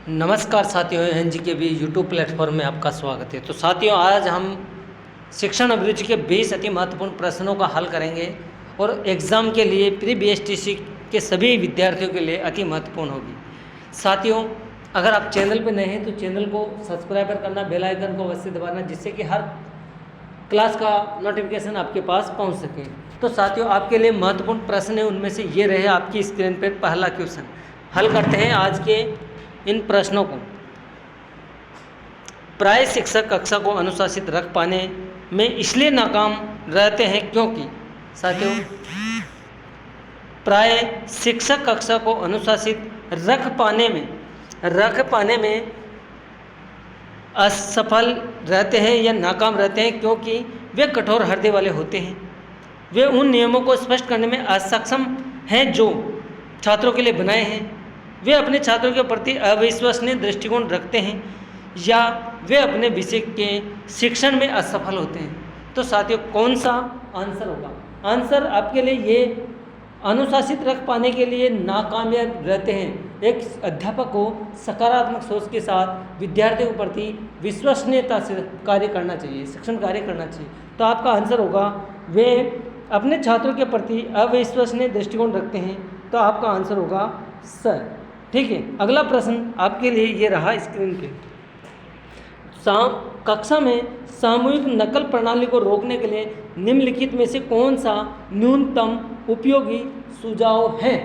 नमस्कार साथियों, एनजी के भी यूट्यूब प्लेटफॉर्म में आपका स्वागत है। तो साथियों, आज हम शिक्षण अभिरुचि के 20 अति महत्वपूर्ण प्रश्नों का हल करेंगे और एग्ज़ाम के लिए प्री बीएसटीसी के सभी विद्यार्थियों के लिए अति महत्वपूर्ण होगी। साथियों, अगर आप चैनल पर नए हैं तो चैनल को सब्सक्राइब करना, बेल आइकन को अवश्य दबाना, जिससे कि हर क्लास का नोटिफिकेशन आपके पास पहुंच सके। तो साथियों, आपके लिए महत्वपूर्ण प्रश्न है, उनमें से ये रहे आपकी स्क्रीन पर पहला क्वेश्चन। हल करते हैं आज के इन प्रश्नों को। प्राय शिक्षक कक्षा को अनुशासित रख पाने में इसलिए नाकाम रहते हैं क्योंकि साथियों, प्राय शिक्षक कक्षा को अनुशासित रख पाने में असफल रहते हैं या नाकाम रहते हैं क्योंकि वे कठोर हृदय वाले होते हैं। वे उन नियमों को स्पष्ट करने में असक्षम हैं जो छात्रों के लिए बनाए हैं। वे अपने छात्रों के प्रति अविश्वसनीय दृष्टिकोण रखते हैं या वे अपने विषय के शिक्षण में असफल होते हैं। तो साथियों, कौन सा आंसर होगा? आंसर आपके लिए ये अनुशासित रख पाने के लिए नाकामयाब रहते हैं। एक अध्यापक को सकारात्मक सोच के साथ विद्यार्थियों के प्रति विश्वसनीयता से कार्य करना चाहिए, शिक्षण कार्य करना चाहिए। तो आपका आंसर होगा वे अपने छात्रों के प्रति अविश्वसनीय दृष्टिकोण रखते हैं। तो आपका आंसर होगा सर। ठीक है, अगला प्रश्न आपके लिए ये रहा स्क्रीन पे। कक्षा में सामूहिक नकल प्रणाली को रोकने के लिए निम्नलिखित में से कौन सा न्यूनतम उपयोगी सुझाव है?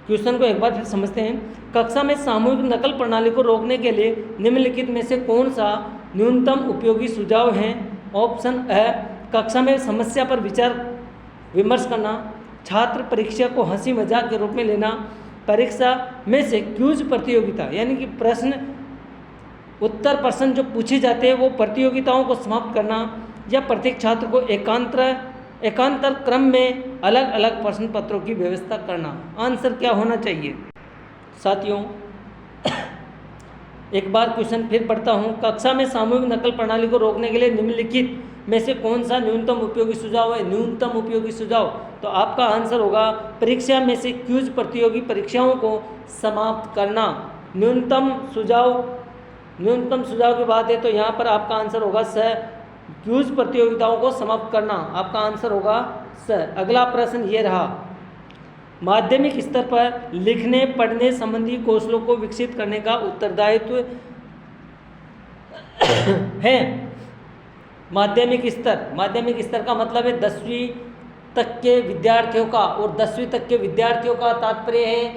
क्वेश्चन को एक बार फिर समझते हैं। कक्षा में सामूहिक नकल प्रणाली को रोकने के लिए निम्नलिखित में से कौन सा न्यूनतम उपयोगी सुझाव है? ऑप्शन ए, कक्षा में समस्या पर विचार विमर्श करना, छात्र परीक्षा को हंसी मजाक के रूप में लेना, परीक्षा में से क्यूज प्रतियोगिता यानी कि प्रश्न उत्तर प्रश्न जो पूछे जाते हैं वो प्रतियोगिताओं को समाप्त करना, या प्रत्येक छात्र को एकांतर क्रम में अलग अलग प्रश्न पत्रों की व्यवस्था करना। आंसर क्या होना चाहिए साथियों? एक बार क्वेश्चन फिर पढ़ता हूँ। कक्षा में सामूहिक नकल प्रणाली को रोकने के लिए निम्नलिखित में से कौन सा न्यूनतम उपयोगी सुझाव है? न्यूनतम उपयोगी सुझाव, तो आपका आंसर होगा परीक्षा में से क्यूज प्रतियोगी परीक्षाओं को समाप्त करना। न्यूनतम सुझाव की बात है तो यहाँ पर आपका आंसर होगा स, क्यूज प्रतियोगिताओं को समाप्त करना। आपका आंसर होगा स। अगला प्रश्न ये रहा, माध्यमिक स्तर पर लिखने पढ़ने संबंधी कौशलों को विकसित करने का उत्तरदायित्व है। माध्यमिक स्तर का मतलब है 10वीं तक के विद्यार्थियों का, और 10वीं तक के विद्यार्थियों का तात्पर्य है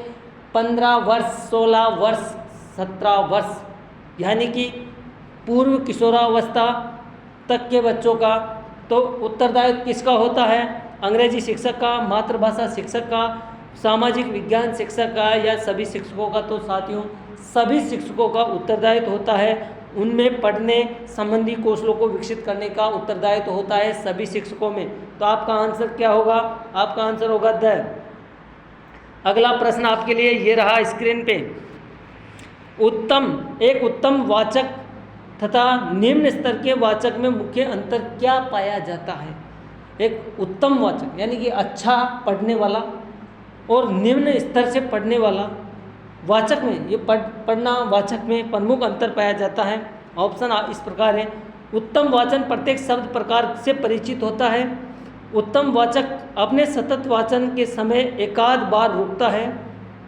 15 वर्ष, 16 वर्ष, 17 वर्ष, यानी कि पूर्व किशोरावस्था तक के बच्चों का। तो उत्तरदायित्व किसका होता है? अंग्रेजी शिक्षक का, मातृभाषा शिक्षक का, सामाजिक विज्ञान शिक्षक का, या सभी शिक्षकों का? तो साथियों, सभी शिक्षकों का उत्तरदायित्व होता है। उनमें पढ़ने संबंधी कौशलों को विकसित करने का उत्तरदायित्व होता है सभी शिक्षकों में। तो आपका आंसर क्या होगा? आपका आंसर होगा द। अगला प्रश्न आपके लिए ये रहा स्क्रीन पे। एक उत्तम वाचक तथा निम्न स्तर के वाचक में मुख्य अंतर क्या पाया जाता है? एक उत्तम वाचक यानी कि अच्छा पढ़ने वाला और निम्न स्तर से पढ़ने वाला वाचक में, ये पढ़ना वाचक में प्रमुख अंतर पाया जाता है। ऑप्शन इस प्रकार है। उत्तम वाचन प्रत्येक शब्द प्रकार से परिचित होता है। उत्तम वाचक अपने सतत वाचन के समय एकाध बार रुकता है।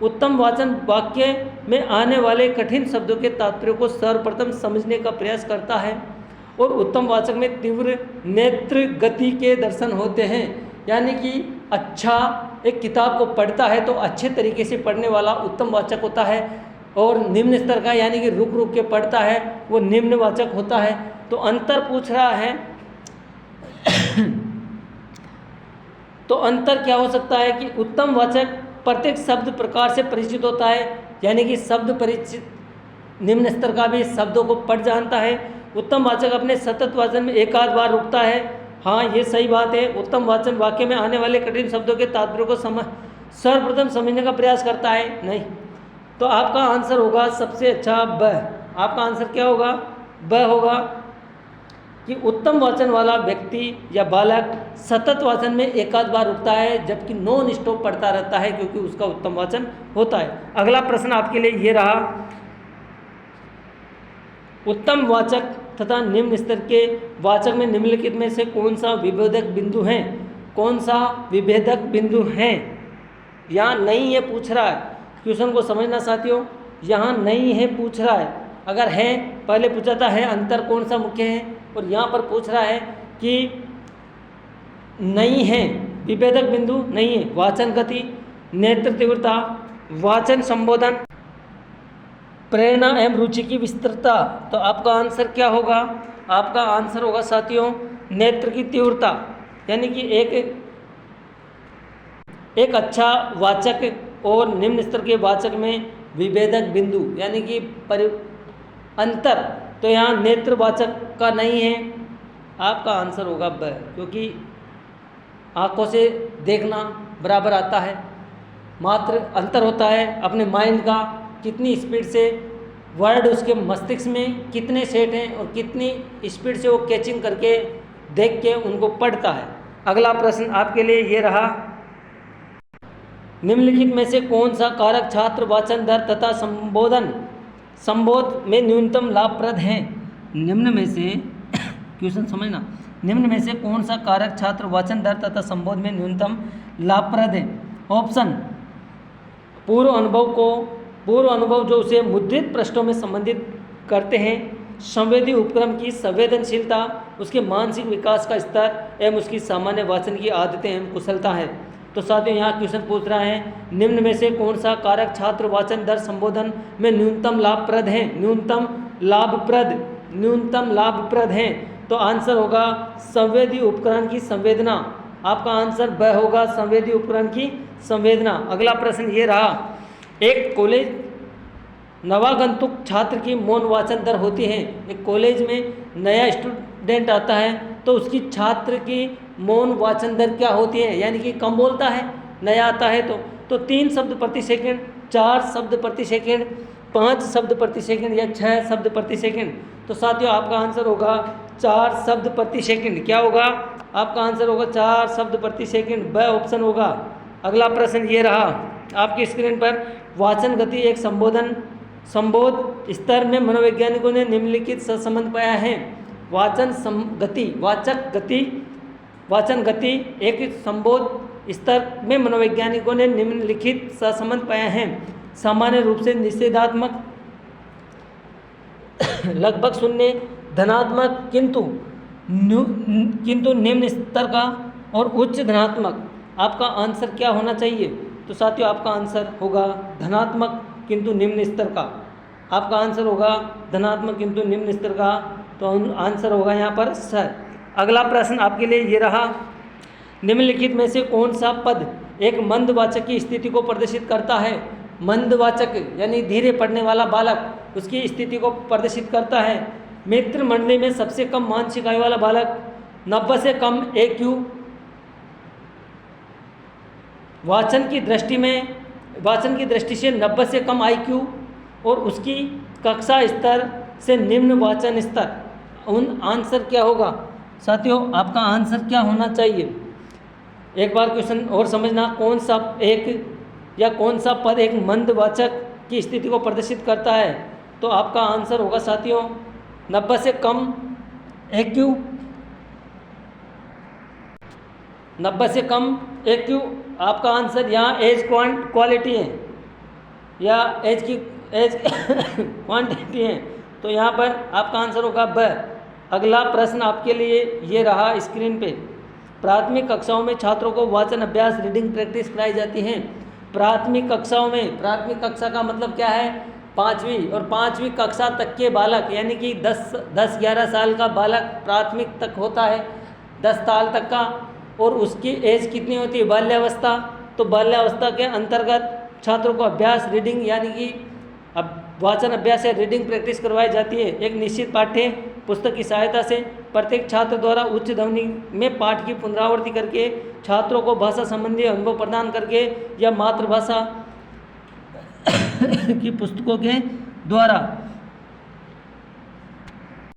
उत्तम वाचन वाक्य में आने वाले कठिन शब्दों के तात्पर्य को सर्वप्रथम समझने का प्रयास करता है। और उत्तम वाचक में तीव्र नेत्र गति के दर्शन होते हैं, यानी कि अच्छा एक किताब को पढ़ता है तो अच्छे तरीके से पढ़ने वाला उत्तम वाचक होता है। और निम्न स्तर का यानी कि रुक रुक के पढ़ता है वो निम्न वाचक होता है। तो अंतर पूछ रहा है तो अंतर क्या हो सकता है कि उत्तम वाचक प्रत्येक शब्द प्रकार से परिचित होता है, यानी कि शब्द परिचित, निम्न स्तर का भी शब्दों को पढ़ जानता है। उत्तम वाचक अपने सतत वाचन में एकाध बार रुकता है। हाँ, ये सही बात है। उत्तम वाचन वाक्य में आने वाले कठिन शब्दों के तात्पर्य को सर्वप्रथम समझने का प्रयास करता है। नहीं, तो आपका आंसर होगा सबसे अच्छा ब। आपका आंसर क्या होगा? ब होगा। कि उत्तम वाचन वाला व्यक्ति या बालक सतत वाचन में एक आध बार रुकता है, जबकि नॉन स्टॉप पढ़ता रहता है, क्योंकि उसका उत्तम वाचन होता है। अगला प्रश्न आपके लिए ये रहा, उत्तम वाचक तथा निम्न स्तर के वाचक में निम्नलिखित में से कौन सा विभेदक बिंदु है? कौन सा विभेदक बिंदु है? यहाँ नहीं है पूछ रहा है, क्वेश्चन को समझना साथियों, यहाँ नहीं है पूछ रहा है। अगर है, पहले पूछा था है अंतर कौन सा मुख्य है, और यहाँ पर पूछ रहा है कि नहीं है, विभेदक बिंदु नहीं है। वाचन गति, नेत्र तीव्रता, वाचन संबोधन, प्रेरणा एवं रुचि की विस्तृतता। तो आपका आंसर क्या होगा? आपका आंसर होगा साथियों नेत्र की तीव्रता, यानी कि एक अच्छा वाचक और निम्न स्तर के वाचक में विभेदक बिंदु यानी कि अंतर, तो यहाँ नेत्र वाचक का नहीं है। आपका आंसर होगा ब, क्योंकि आंखों से देखना बराबर आता है, मात्र अंतर होता है अपने माइंड का, कितनी स्पीड से वर्ड उसके मस्तिष्क में कितने सेट हैं और कितनी स्पीड से वो कैचिंग करके देख के उनको पढ़ता है। अगला प्रश्न आपके लिए ये रहा, निम्नलिखित में से कौन सा कारक छात्र वाचन दर तथा संबोध में न्यूनतम लाभप्रद है? निम्न में से क्वेश्चन समझना, निम्न में से कौन सा कारक छात्र वाचन दर तथा संबोध में न्यूनतम लाभप्रद है? ऑप्शन, पूर्व अनुभव जो उसे मुद्रित पृष्ठों में संबंधित करते हैं, संवेदी उपक्रम की संवेदनशीलता, उसके मानसिक विकास का स्तर एवं उसकी सामान्य वाचन की आदतें एवं कुशलता है। तो साथियों यहाँ क्वेश्चन पूछ रहा है, निम्न में से कौन सा कारक छात्र वाचन दर संबोधन में न्यूनतम लाभप्रद है? न्यूनतम लाभप्रद है। तो आंसर होगा संवेदी उपकरण की संवेदना। आपका आंसर ब होगा, संवेदी उपकरण की संवेदना। अगला प्रश्न ये रहा, एक कॉलेज नवागंतुक छात्र की मौन वाचन दर होती है। एक कॉलेज में नया स्टूडेंट आता है तो उसकी छात्र की मौन वाचन दर क्या होती है? यानी कि कम बोलता है, नया आता है तो 3 शब्द प्रति सेकंड, 4 शब्द प्रति सेकंड, 5 शब्द प्रति सेकंड या 6 शब्द प्रति सेकंड। तो साथियों आपका आंसर होगा 4 शब्द प्रति सेकंड। क्या होगा? आपका आंसर होगा 4 शब्द प्रति सेकंड, ब ऑप्शन होगा। अगला प्रश्न ये रहा आपकी स्क्रीन पर, वाचन गति एक संबोध स्तर में मनोवैज्ञानिकों ने निम्नलिखित सहसंबंध पाया है। वाचन गति एक संबोध स्तर में मनोवैज्ञानिकों ने निम्नलिखित सहसंबंध पाया है। सामान्य रूप से निषेधात्मक, लगभग शून्य, धनात्मक किंतु निम्न स्तर का, और उच्च धनात्मक। आपका आंसर क्या होना चाहिए? तो साथियों आपका आंसर होगा धनात्मक किंतु निम्न स्तर का। आपका आंसर होगा धनात्मक किंतु निम्न स्तर का, तो आंसर होगा यहाँ पर स। अगला प्रश्न आपके लिए ये रहा, निम्नलिखित में से कौन सा पद एक मंदवाचक की स्थिति को प्रदर्शित करता है? मंदवाचक यानी धीरे पढ़ने वाला बालक, उसकी स्थिति को प्रदर्शित करता है। मित्र मंडली में सबसे कम मानसिक आयु वाला बालक, 90 से कम AQ, वाचन की दृष्टि से 90 से कम IQ, और उसकी कक्षा स्तर से निम्न वाचन स्तर। आंसर क्या होगा साथियों? आपका आंसर क्या होना चाहिए? एक बार क्वेश्चन और समझना, कौन सा पद एक मंदवाचक की स्थिति को प्रदर्शित करता है? तो आपका आंसर होगा साथियों 90 से कम AQ, 90 से कम AQ। आपका आंसर यहाँ एज क्वालिटी है या एज क्वांटिटी है, तो यहाँ पर आपका आंसर होगा ब। अगला प्रश्न आपके लिए ये रहा स्क्रीन पे, प्राथमिक कक्षाओं में छात्रों को वाचन अभ्यास रीडिंग प्रैक्टिस कराई जाती है। प्राथमिक कक्षा का मतलब क्या है? 5वीं और 5वीं कक्षा तक के बालक, यानी कि 10-11 साल का बालक प्राथमिक तक होता है, 10 साल तक का, और उसकी एज कितनी होती है? बाल्यावस्था। तो बाल्यावस्था के अंतर्गत छात्रों को अभ्यास रीडिंग यानी कि वाचन अभ्यास या रीडिंग प्रैक्टिस करवाई जाती है। एक निश्चित पाठ्य पुस्तक की सहायता से प्रत्येक छात्र द्वारा उच्च ध्वनि में पाठ की पुनरावृत्ति करके छात्रों को भाषा संबंधी अनुभव प्रदान करके या मातृभाषा की पुस्तकों के द्वारा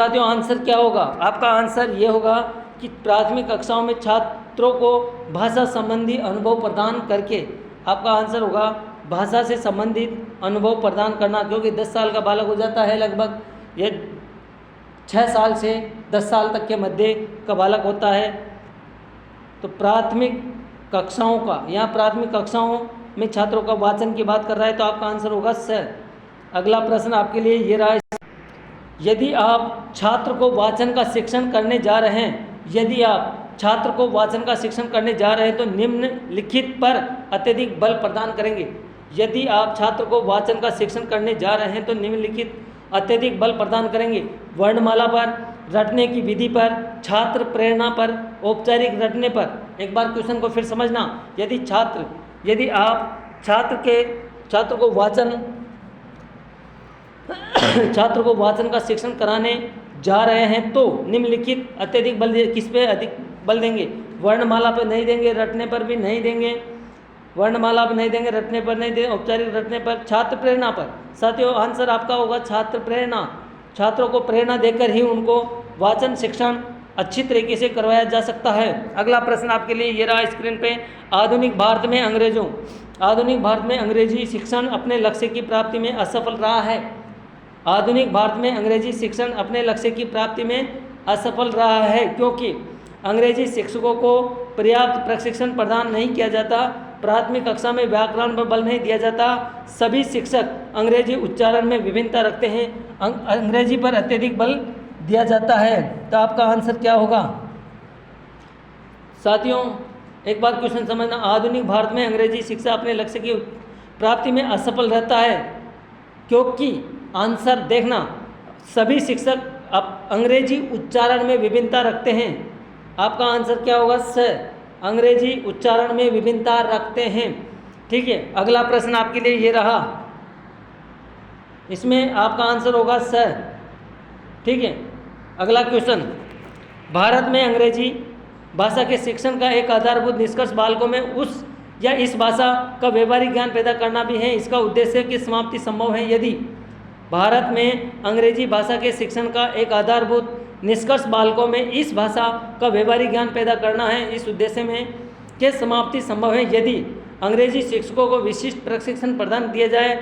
साथियों आंसर क्या होगा? आपका आंसर ये होगा कि प्राथमिक कक्षाओं में छात्रों को भाषा संबंधी अनुभव प्रदान करके, आपका आंसर होगा भाषा से संबंधित अनुभव प्रदान करना, क्योंकि 10 साल का बालक हो जाता है लगभग, ये 6 साल से 10 साल तक के मध्य का बालक होता है। तो प्राथमिक कक्षाओं का, यहाँ प्राथमिक कक्षाओं में छात्रों का वाचन की बात कर रहा है, तो आपका आंसर होगा स। अगला प्रश्न आपके लिए ये रहा, यदि आप छात्र को वाचन का शिक्षण करने जा रहे हैं, यदि आप छात्र को वाचन का शिक्षण करने जा रहे हैं तो निम्नलिखित पर अत्यधिक बल प्रदान करेंगे। यदि आप छात्र को वाचन का शिक्षण करने जा रहे हैं तो निम्नलिखित अत्यधिक बल प्रदान करेंगे। वर्णमाला पर, रटने की विधि पर, छात्र प्रेरणा पर, औपचारिक रटने पर। एक बार क्वेश्चन को फिर समझना, यदि आप छात्र को वाचन का शिक्षण कराने जा रहे हैं तो निम्नलिखित अत्यधिक बल किस पे अधिक बल देंगे? वर्णमाला पर नहीं देंगे, रटने पर भी नहीं देंगे, वर्णमाला पर नहीं देंगे, रटने पर नहीं देंगे, औपचारिक रटने पर, छात्र प्रेरणा पर। साथियों आंसर आपका होगा छात्र प्रेरणा। छात्रों को प्रेरणा देकर ही उनको वाचन शिक्षण अच्छी तरीके से करवाया जा सकता है। अगला प्रश्न आपके लिए ये रहा स्क्रीन पे, आधुनिक भारत में अंग्रेजी शिक्षण अपने लक्ष्य की प्राप्ति में असफल रहा है। आधुनिक भारत में अंग्रेजी शिक्षण अपने लक्ष्य की प्राप्ति में असफल रहा है क्योंकि अंग्रेजी शिक्षकों को पर्याप्त प्रशिक्षण प्रदान नहीं किया जाता, प्राथमिक कक्षा में व्याकरण पर बल नहीं दिया जाता, सभी शिक्षक अंग्रेजी उच्चारण में विभिन्नता रखते हैं, अंग्रेजी पर अत्यधिक बल दिया जाता है। तो आपका आंसर क्या होगा? साथियों एक बार क्वेश्चन समझना, आधुनिक भारत में अंग्रेजी शिक्षा अपने लक्ष्य की प्राप्ति में असफल रहता है क्योंकि, आंसर देखना, सभी शिक्षक अब अंग्रेजी उच्चारण में विभिन्नता रखते हैं। आपका आंसर क्या होगा? स, अंग्रेजी उच्चारण में विभिन्नता रखते हैं। ठीक है, अगला प्रश्न आपके लिए ये रहा, इसमें आपका आंसर होगा स। ठीक है, अगला क्वेश्चन, भारत में अंग्रेजी भाषा के शिक्षण का एक आधारभूत निष्कर्ष बालकों में उस या इस भाषा का व्यवहारिक ज्ञान पैदा करना भी है। इसका उद्देश्य की समाप्ति संभव है यदि भारत में अंग्रेजी भाषा के शिक्षण का एक आधारभूत निष्कर्ष बालकों में इस भाषा का व्यवहारिक ज्ञान पैदा करना है, इस उद्देश्य में के समाप्ति संभव है यदि अंग्रेजी शिक्षकों को विशिष्ट प्रशिक्षण प्रदान किया जाए,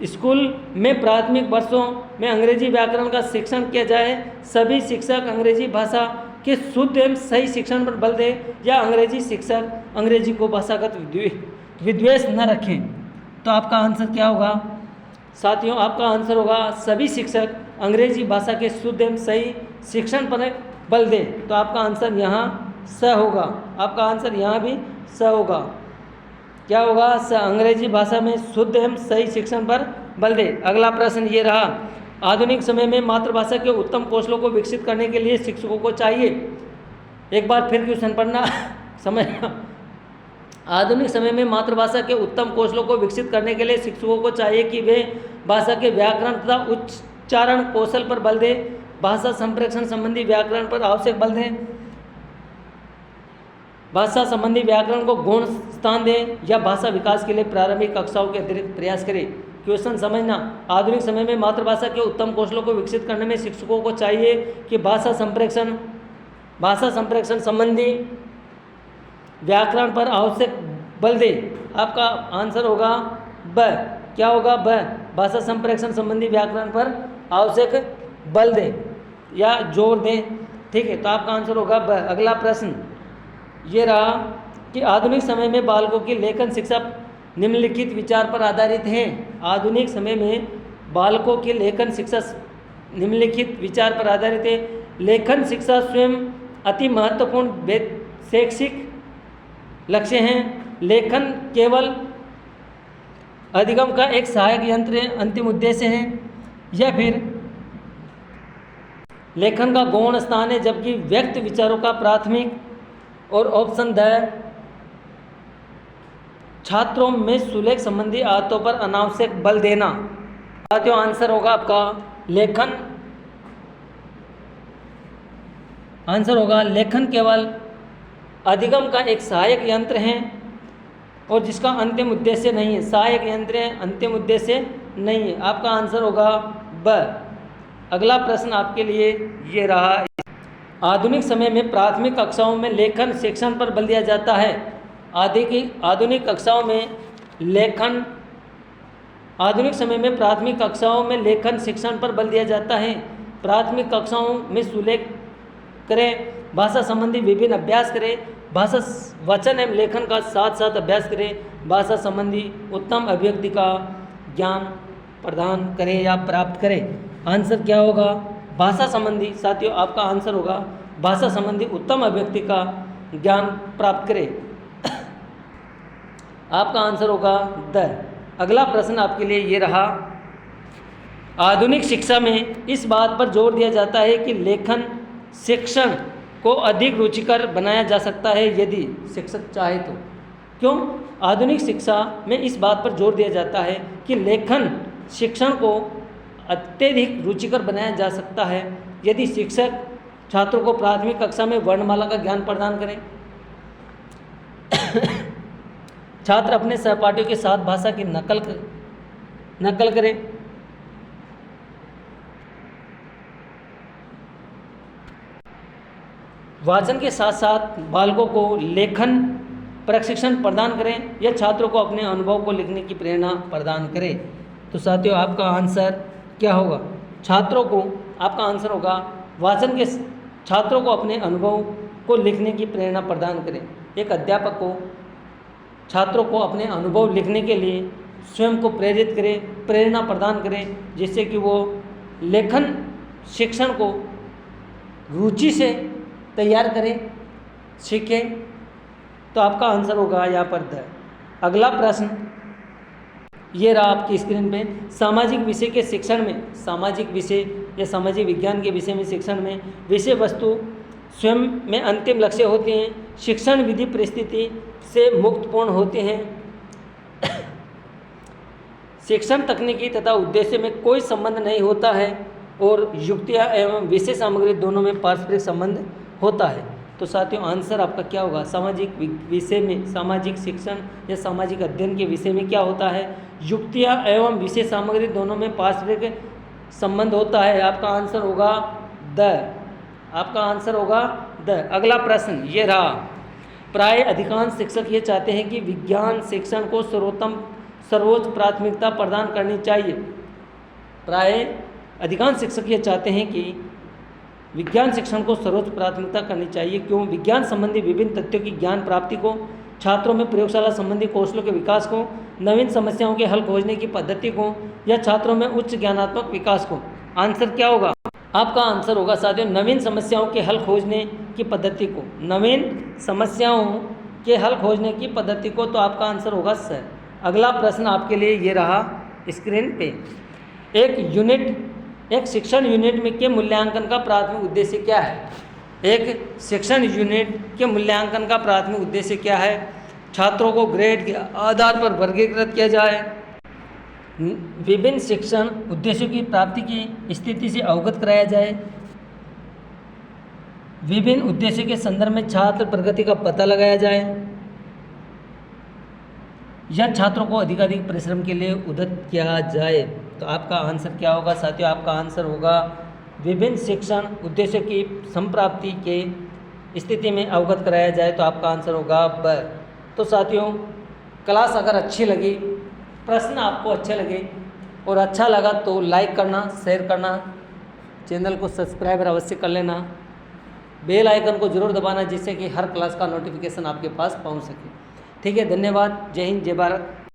स्कूल में प्राथमिक वर्षों में अंग्रेजी व्याकरण का शिक्षण किया जाए, सभी शिक्षक अंग्रेजी भाषा के शुद्ध एवं सही शिक्षण पर बल दें, या अंग्रेजी शिक्षक अंग्रेजी को भाषागत विद्वेष न रखें। तो आपका आंसर क्या होगा? साथियों आपका आंसर होगा सभी शिक्षक अंग्रेजी भाषा के शुद्ध एवं सही शिक्षण पर बल दें। तो आपका आंसर यहाँ स होगा, आपका आंसर यहाँ भी स होगा। क्या होगा? स, अंग्रेजी भाषा में शुद्ध एवं सही शिक्षण पर बल दे। अगला प्रश्न ये रहा, आधुनिक समय में मातृभाषा के उत्तम कौशलों को विकसित करने के लिए शिक्षकों को चाहिए। एक बार फिर क्वेश्चन पढ़ना समझना, आधुनिक समय में मातृभाषा के उत्तम कौशलों को विकसित करने के लिए शिक्षकों को चाहिए कि वे भाषा के व्याकरण तथा उच्चारण कौशल पर बल दें, भाषा संप्रेषण संबंधी व्याकरण पर आवश्यक बल दें, भाषा संबंधी व्याकरण को गौण स्थान दें, या भाषा विकास के लिए प्रारंभिक कक्षाओं के अतिरिक्त प्रयास करें। क्वेश्चन समझना, आधुनिक समय में मातृभाषा के उत्तम कौशलों को विकसित करने में शिक्षकों को चाहिए कि भाषा संप्रेषण संबंधी व्याकरण पर आवश्यक बल दे। आपका आंसर होगा ब। क्या होगा? ब, भाषा संप्रेषण संबंधी व्याकरण पर आवश्यक बल दे या जोर दे। ठीक है, तो आपका आंसर होगा ब। अगला प्रश्न ये रहा कि आधुनिक समय में बालकों की लेखन शिक्षा निम्नलिखित विचार पर आधारित है। आधुनिक समय में बालकों की लेखन शिक्षा निम्नलिखित विचार पर आधारित है। लेखन शिक्षा स्वयं अति महत्वपूर्ण शैक्षिक लक्ष्य हैं। लेखन केवल अधिगम का एक सहायक यंत्र है, अंतिम उद्देश्य है, या फिर लेखन का गौण स्थान है, जबकि व्यक्त विचारों का प्राथमिक। और ऑप्शन द, छात्रों में सुलेख संबंधी आदतों पर अनावश्यक बल देना। साथियों आंसर होगा आपका लेखन, आंसर होगा लेखन केवल अधिगम का एक सहायक यंत्र है और जिसका अंतिम उद्देश्य नहीं है। सहायक यंत्र है, अंतिम उद्देश्य नहीं है। आपका आंसर होगा ब। अगला प्रश्न आपके लिए ये रहा। आधुनिक समय में प्राथमिक कक्षाओं में लेखन शिक्षण पर बल दिया जाता है। आधुनिक कक्षाओं में लेखन आधुनिक समय में प्राथमिक कक्षाओं में लेखन शिक्षण पर बल दिया जाता है। प्राथमिक कक्षाओं में सुलेख करें, भाषा संबंधी विभिन्न अभ्यास करें, भाषा वचन एवं लेखन का साथ साथ अभ्यास करें, भाषा संबंधी उत्तम अभिव्यक्ति का ज्ञान प्रदान करें या प्राप्त करें। आंसर क्या होगा? भाषा संबंधी, साथियों आपका आंसर होगा भाषा संबंधी उत्तम अभिव्यक्ति का ज्ञान प्राप्त करें। आपका आंसर होगा द। अगला प्रश्न आपके लिए ये रहा। आधुनिक शिक्षा में इस बात पर जोर दिया जाता है कि लेखन शिक्षण को अधिक रुचिकर बनाया जा सकता है यदि शिक्षक चाहे तो। क्यों आधुनिक शिक्षा में इस बात पर जोर दिया जाता है कि लेखन शिक्षण को अत्यधिक रुचिकर बनाया जा सकता है यदि शिक्षक छात्रों को प्राथमिक कक्षा में वर्णमाला का ज्ञान प्रदान करें, छात्र अपने सहपाठियों के साथ भाषा की नकल करें, वाचन के साथ साथ बालकों को लेखन प्रशिक्षण प्रदान करें या छात्रों को अपने अनुभव को लिखने की प्रेरणा प्रदान करें। तो साथियों आपका आंसर क्या होगा? छात्रों को, आपका आंसर होगा वाचन के छात्रों को अपने अनुभव को लिखने की प्रेरणा प्रदान करें। एक अध्यापक को छात्रों को अपने अनुभव लिखने के लिए स्वयं को प्रेरित करें, प्रेरणा प्रदान करें, जिससे कि वो लेखन शिक्षण को रुचि से तैयार करें, सीखें। तो आपका आंसर होगा यहाँ पर द। अगला प्रश्न ये रहा आपकी स्क्रीन पे। सामाजिक विषय के शिक्षण में, सामाजिक विषय या सामाजिक विज्ञान के विषय में शिक्षण में विषय वस्तु स्वयं में अंतिम लक्ष्य होते हैं, शिक्षण विधि परिस्थिति से मुक्तपूर्ण होते हैं, शिक्षण तकनीकी तथा उद्देश्य में कोई संबंध नहीं होता है और युक्तियाँ एवं विषय सामग्री दोनों में पारस्परिक संबंध होता है। तो साथियों आंसर आपका क्या होगा? सामाजिक विषय में, सामाजिक शिक्षण या सामाजिक अध्ययन के विषय में क्या होता है? युक्तियाँ एवं विषय सामग्री दोनों में पारस्परिक संबंध होता है। आपका आंसर होगा द। आपका आंसर होगा द। अगला प्रश्न ये रहा। प्राय अधिकांश शिक्षक ये चाहते हैं कि विज्ञान शिक्षण को सर्वोच्च प्राथमिकता प्रदान करनी चाहिए। प्राय अधिकांश शिक्षक ये चाहते हैं कि विज्ञान शिक्षण को सर्वोच्च प्राथमिकता करनी चाहिए। क्यों? विज्ञान संबंधी विभिन्न तथ्यों की ज्ञान प्राप्ति को, छात्रों में प्रयोगशाला संबंधी कौशलों के विकास को, नवीन समस्याओं के हल खोजने की पद्धति को या छात्रों में उच्च ज्ञानात्मक विकास को। आंसर क्या होगा? आपका आंसर होगा साथियों नवीन समस्याओं के हल खोजने की पद्धति को, नवीन समस्याओं के हल खोजने की पद्धति को। तो आपका आंसर होगा स। अगला प्रश्न आपके लिए ये रहा स्क्रीन पे। एक शिक्षण यूनिट में के मूल्यांकन का प्राथमिक उद्देश्य क्या है? एक शिक्षण यूनिट के मूल्यांकन का प्राथमिक उद्देश्य क्या है? छात्रों को ग्रेड के आधार पर वर्गीकृत किया जाए, विभिन्न शिक्षण उद्देश्यों की प्राप्ति की स्थिति से अवगत कराया जाए, विभिन्न उद्देश्यों के संदर्भ में छात्र प्रगति का पता लगाया जाए, या छात्रों को अधिकाधिक परिश्रम के लिए उद्यत किया जाए। तो आपका आंसर क्या होगा साथियों? आपका आंसर होगा विभिन्न शिक्षण उद्देश्यों की संप्राप्ति के स्थिति में अवगत कराया जाए। तो आपका आंसर होगा ब। तो साथियों क्लास अगर अच्छी लगी, प्रश्न आपको अच्छे लगे और अच्छा लगा तो लाइक करना, शेयर करना, चैनल को सब्सक्राइब अवश्य कर लेना, बेल आइकन को जरूर दबाना जिससे कि हर क्लास का नोटिफिकेशन आपके पास पहुंच सके। ठीक है, धन्यवाद। जय हिंद, जय भारत।